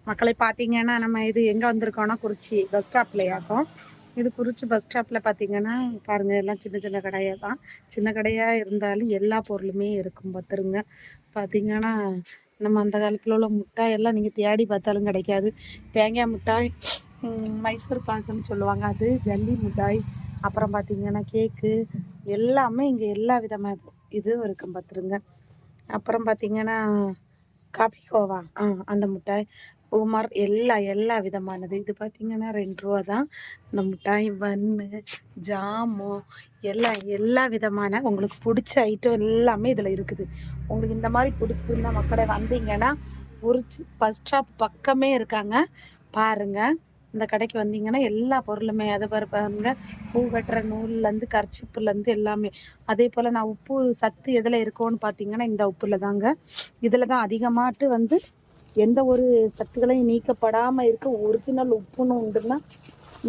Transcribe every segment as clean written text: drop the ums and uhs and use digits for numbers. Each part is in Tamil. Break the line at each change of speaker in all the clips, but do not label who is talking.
மக்களை பார்த்தீங்கன்னா நம்ம இது எங்கே வந்திருக்கோம்னா குறிச்சி பஸ் ஸ்டாப்லையாக்கும். இது குறிச்சி பஸ் ஸ்டாப்பில் பார்த்தீங்கன்னா பாருங்கள், எல்லாம் சின்ன சின்ன கடையாக தான். சின்ன கடையாக இருந்தாலும் எல்லா பொருளுமே இருக்கும் பார்த்துருங்க. பார்த்தீங்கன்னா நம்ம அந்த காலத்தில் உள்ள மிட்டாய் எல்லாம் நீங்கள் தேடி பார்த்தாலும் கிடைக்காது. தேங்காய் மிட்டாய், மைசூர் பாக்குன்னு சொல்லுவாங்க, அது ஜல்லி மிட்டாய், அப்புறம் பார்த்தீங்கன்னா கேக்கு எல்லாமே இங்கே எல்லா விதமாக இதுவும் இருக்கும் பார்த்துருங்க. அப்புறம் பார்த்தீங்கன்னா காஃபி கோவா, அந்த மிட்டாய், பூமார் எல்லா விதமானது. இது பார்த்திங்கன்னா 2 ரூபா தான். இந்த மிட்டாய், பன்னு, ஜாமு எல்லா விதமான உங்களுக்கு பிடிச்ச ஐட்டம் எல்லாமே இதில் இருக்குது. உங்களுக்கு இந்த மாதிரி பிடிச்சிருந்தா மக்களை வந்தீங்கன்னா குறிச்சி பஸ் ஸ்டாப் பக்கமே இருக்காங்க பாருங்கள். இந்த கடைக்கு வந்தீங்கன்னா எல்லா பொருளுமே அதை பாருங்க, பூ கட்டுற நூல்லேருந்து கர்ச்சிப்புலேருந்து எல்லாமே. அதே போல் நான் உப்பு சத்து எதில் இருக்கோன்னு பார்த்தீங்கன்னா இந்த உப்பில் தாங்க. இதில் தான் அதிகமாட்டு வந்து எந்த ஒரு சத்துக்களையும் நீக்கப்படாமல் இருக்க ஒரிஜினல் உப்புன்னு உண்டுன்னா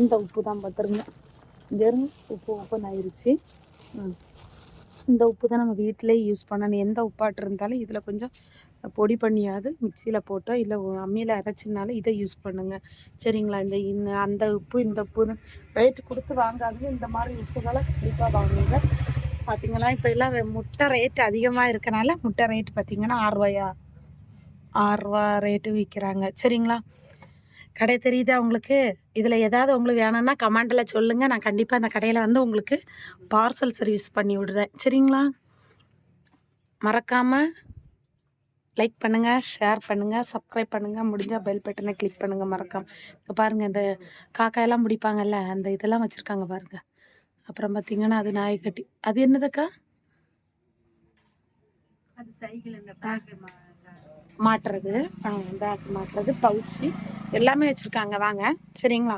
இந்த உப்பு தான் பார்த்துருங்க. இங்கேருந்து உப்பு ஓப்பன் ஆயிடுச்சு. இந்த உப்பு தான் நம்ம வீட்டிலே யூஸ் பண்ணணும். எந்த உப்பாட்டு இருந்தாலும் இதில் கொஞ்சம் பொடி பண்ணியாவது மிக்சியில் போட்டோ இல்லை அம்மியில் அரைச்சினாலும் இதை யூஸ் பண்ணுங்கள், சரிங்களா? அந்த உப்பு இந்த உப்பு ரேட்டு கொடுத்து வாங்காதீங்க. இந்த மாதிரி உப்புகளை கண்டிப்பாக வாங்குங்க. பார்த்தீங்களா, இப்போ எல்லாம் முட்டை ரேட்டு அதிகமாக இருக்கனால முட்டை ரேட்டு பார்த்தீங்கன்னா 6 ரூபா ரேட்டு விற்கிறாங்க, சரிங்களா? கடை தெரியுதா உங்களுக்கு? இதில் ஏதாவது உங்களுக்கு வேணும்னா கமெண்டில் சொல்லுங்கள். நான் கண்டிப்பாக அந்த கடையில் வந்து உங்களுக்கு பார்சல் சர்வீஸ் பண்ணி விடுறேன், சரிங்களா? மறக்காமல் லைக் பண்ணுங்கள், ஷேர் பண்ணுங்கள், சப்ஸ்கிரைப் பண்ணுங்கள், முடிஞ்சால் பெல் பட்டனை கிளிக் பண்ணுங்கள் மறக்காமல். இப்போ பாருங்கள், இந்த காக்காயெல்லாம் முடிப்பாங்கல்ல, அந்த இதெல்லாம் வச்சுருக்காங்க பாருங்கள். அப்புறம் பார்த்தீங்கன்னா அது நாய்க்கட்டி, அது என்னதுக்கா? அது சைக்கிள் இந்த பேக்கு மாட்டுறது, பேக் மாட்டுறது, பவுச்சு எல்லாமே வச்சுருக்காங்க. வாங்க, சரிங்களா?